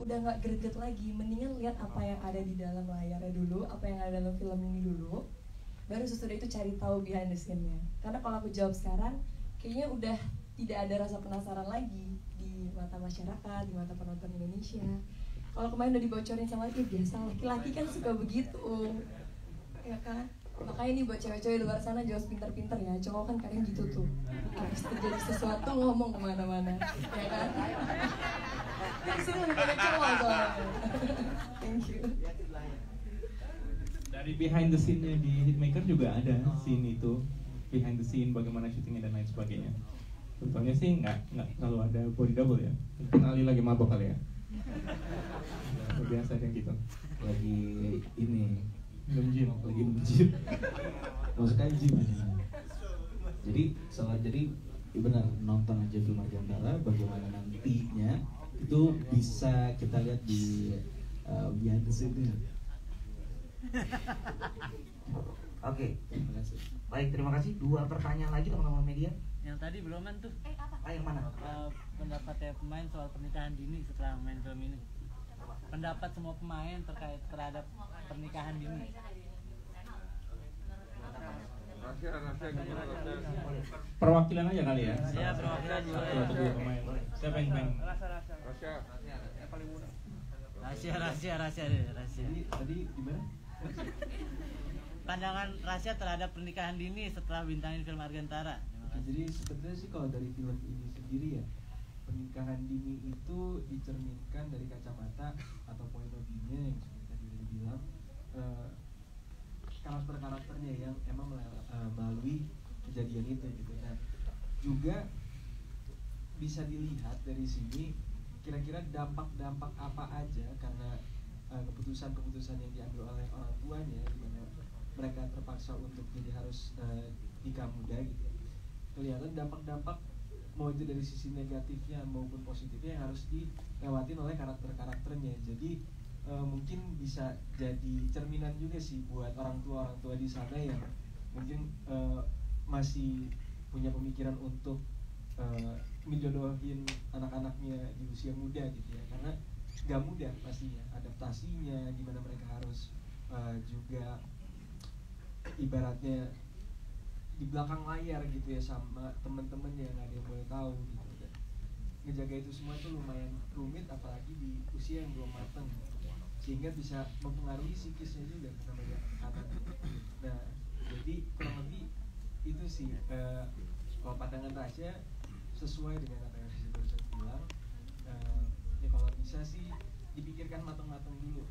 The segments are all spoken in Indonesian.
udah nggak greget lagi, mendingan lihat apa yang ada di dalam layarnya dulu, apa yang ada dalam film ini dulu, baru sesudah itu cari tahu behind the scene-nya. Karena kalau aku jawab sekarang, kayaknya udah tidak ada rasa penasaran lagi di mata masyarakat, di mata penonton Indonesia. Kalau kemarin udah dibocorin sama dia, biasa laki-laki kan suka begitu, ya kan? Makanya nih buat cewek-cewek di luar sana jauh pinter-pinter ya, cowok kan kadang gitu tuh, habis terjadi sesuatu ngomong kemana-mana, ya kan? Di sini lebih banyak cowok soalnya. Thank you. Dari behind the scene-nya di Hitmaker juga ada scene itu, behind the scene, bagaimana syutingnya dan lain sebagainya. Contohnya sih nggak selalu ada body double ya, mungkin Ali lagi mabok kali ya. Nah, biasa kayak gitu. Lagi ini Minum gin. lagi gym, masukkan gym. Jadi benar nonton aja film Argentara, bagaimana nantinya itu bisa kita lihat di behind the scene. Oke, Terima kasih. baik, terima kasih. 2 pertanyaan lagi teman-teman media. Yang tadi beloman tuh Yang mana? pendapatnya pemain soal pernikahan dini setelah main film ini. Pendapat semua pemain terhadap pernikahan dini. Perwakilan aja kali ya. Iya, perwakilan juga. Satu atau dua pemain. Siapa yang main? Rahasia deh, rahasia. Tadi gimana? Pandangan rahasia terhadap pernikahan dini setelah bintangin film Argentara. Jadi sebenarnya sih kalau dari film ini sendiri ya, pernikahan dini itu dicerminkan dari kacamata atau point of view-nya yang seperti tadi udah dibilang, karakter-karakternya yang emang melalui kejadian itu gitu. Nah, juga bisa dilihat dari sini kira-kira dampak-dampak apa aja karena keputusan-keputusan yang diambil oleh orang tuanya, di mana mereka terpaksa untuk jadi harus nikah muda gitu. Kelihatan dampak-dampak mau itu dari sisi negatifnya maupun positifnya yang harus dilewatin oleh karakter-karakternya. Jadi mungkin bisa jadi cerminan juga sih buat orang tua di sana yang mungkin masih punya pemikiran untuk menjodohin anak-anaknya di usia muda gitu ya, karena gak mudah pastinya adaptasinya, gimana mereka harus juga ibaratnya di belakang layar gitu ya sama teman-teman yang gak ada yang boleh tahu gitu. Dan ngejaga itu semua itu lumayan rumit, apalagi di usia yang belum matang, sehingga bisa mempengaruhi psikisnya juga karena banyak anak. Nah, jadi kurang lebih itu sih kalau pandangan Rasya sesuai dengan apa yang saya barusan bilang. Ya kalau bisa sih dipikirkan matang-matang dulu,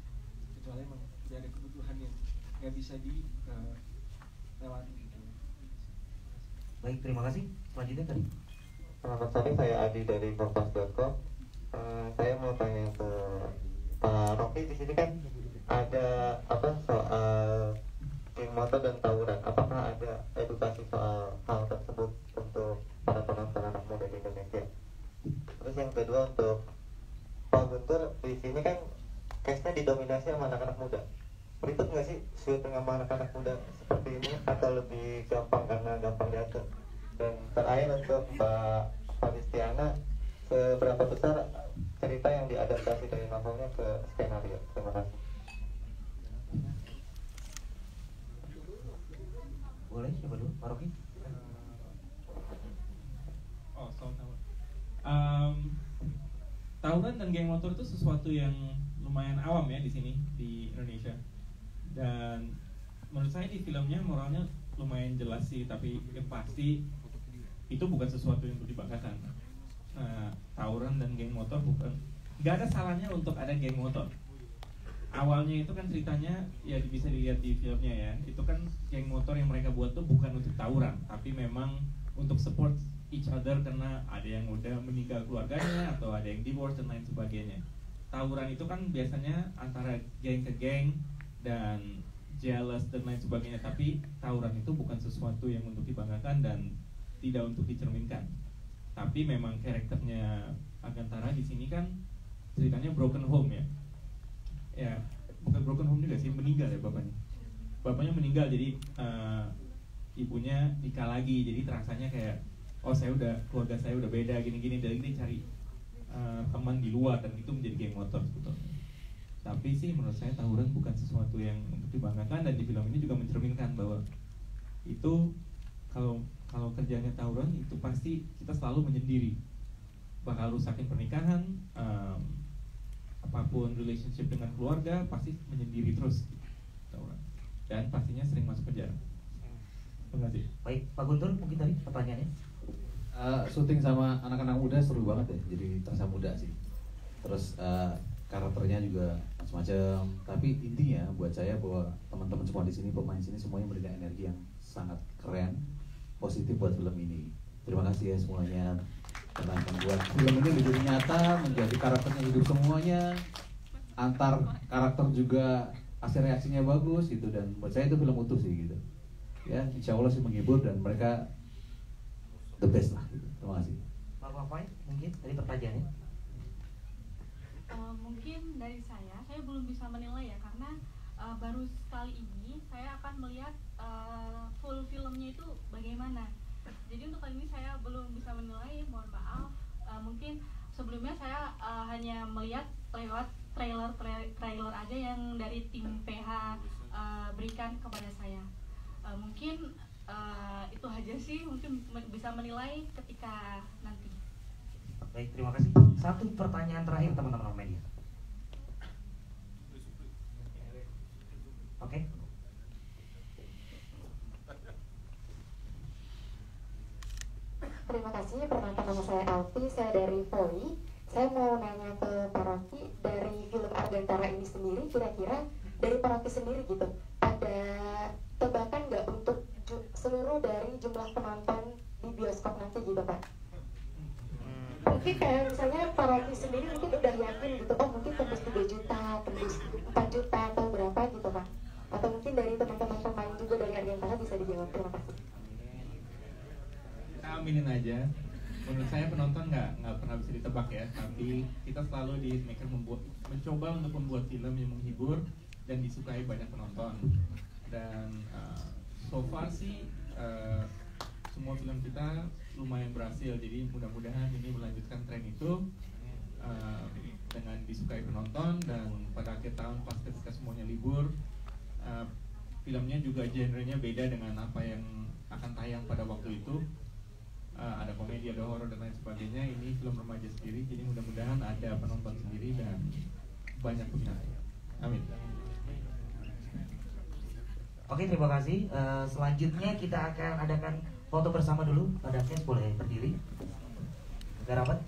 kecuali emang udah ada kebutuhan yang nggak bisa dilewati gitu. Baik, terima kasih. Selanjutnya tadi. Selamat sore, saya Adi dari Kompas.com. Saya mau tanya ke Pak Rocky, di sini kan ada apa soal geng motor dan tawuran. Apakah ada edukasi soal hal tersebut untuk para penonton anak muda di Indonesia? Terus yang kedua untuk Pak Guntur, di sini kan case-nya didominasi sama anak-anak muda. Ribet nggak sih syuting sama anak-anak muda seperti ini, atau lebih gampang karena gampang diatur? Dan terakhir untuk Mbak Fadistiana, seberapa besar cerita yang diadaptasi dari novelnya ke skenario? Terima kasih. Boleh, siapa dulu? Pak Rocky? Soal tawuran dan geng motor itu sesuatu yang lumayan awam ya di sini di Indonesia. Dan menurut saya di filmnya moralnya lumayan jelas sih, tapi yang pasti itu bukan sesuatu yang untuk dibanggakan. Tawuran dan geng motor nggak ada salahnya untuk ada geng motor. Awalnya itu kan ceritanya ya bisa dilihat di filmnya ya, itu kan geng motor yang mereka buat tuh bukan untuk tawuran, tapi memang untuk support each other karena ada yang udah meninggal keluarganya atau ada yang divorce dan lain sebagainya. Tawuran itu kan biasanya antara geng ke geng dan jealous dan lain sebagainya, tapi tawuran itu bukan sesuatu yang untuk dibanggakan dan tidak untuk dicerminkan. Tapi memang karakternya Argentara di sini kan ceritanya broken home ya. Ya, bukan broken home juga sih, meninggal ya bapaknya. Bapaknya meninggal, jadi ibunya nikah lagi, jadi terasanya kayak oh keluarga saya udah beda gini-gini, dan ini cari teman di luar, dan itu menjadi geng motor gitu. tapi sih menurut saya tawuran bukan sesuatu yang untuk dibanggakan, dan di film ini juga mencerminkan bahwa itu kalau kerjanya tawuran itu pasti kita selalu menyendiri, bakal rusakin pernikahan, apapun relationship dengan keluarga pasti menyendiri terus tawuran, dan pastinya sering masuk penjara. Terima kasih. Baik, Pak Guntur mungkin tadi pertanyaannya. Syuting sama anak-anak muda seru banget ya, jadi terasa muda sih. Terus karakternya juga macam-macam. Tapi intinya buat saya bahwa teman-teman semua di sini, pemain sini semuanya memberikan energi yang sangat keren, positif buat film ini. Terima kasih ya semuanya karena membuat film ini menjadi nyata, menjadi karakternya hidup semuanya. Antar karakter juga hasil reaksinya bagus gitu, dan buat saya itu film utuh sih gitu. Ya, insya Allah sih menghibur dan mereka the best lah gitu. Terima kasih. Pak Wafai, mungkin tadi pertanyaannya. Mungkin dari saya belum bisa menilai ya, karena baru sekali ini saya akan melihat full filmnya itu bagaimana. Jadi untuk kali ini saya belum bisa menilai, mohon maaf. Mungkin sebelumnya saya hanya melihat lewat trailer aja yang dari tim PH berikan kepada saya. Mungkin itu aja sih, mungkin bisa menilai ketika nanti. Baik, terima kasih. Satu pertanyaan terakhir teman-teman media. Oke. Terima kasih. Perkenalkan nama saya Alfi, saya dari Poli. Saya mau nanya ke Pak Rocky, dari film Argantara ini sendiri, kira-kira dari Pak Rocky sendiri gitu, ada tebakan nggak untuk seluruh dari jumlah penonton di bioskop nanti gitu Pak? Mungkin kayak misalnya Pak Rocky sendiri mungkin udah yakin gitu, oh mungkin tembus 3 juta, tembus 4 juta atau berapa gitu Pak? Atau mungkin dari teman-teman pemain juga dari Argantara bisa dijawab. Terima kasih. Kita aminin aja. Menurut saya penonton nggak pernah bisa ditebak ya, tapi kita selalu di maker mencoba untuk membuat film yang menghibur dan disukai banyak penonton. Dan so far sih semua film kita lumayan berhasil, jadi mudah-mudahan ini melanjutkan tren itu dengan disukai penonton, dan pada akhir tahun pas ketika semuanya libur, filmnya juga genrenya beda dengan apa yang akan tayang pada waktu itu. Ada komedi, ada horor dan lain sebagainya. Ini film remaja sendiri, jadi mudah-mudahan ada penonton sendiri dan banyak peminat. Amin. Oke, terima kasih. Selanjutnya kita akan adakan foto bersama dulu. Pada boleh berdiri. Gak rapat.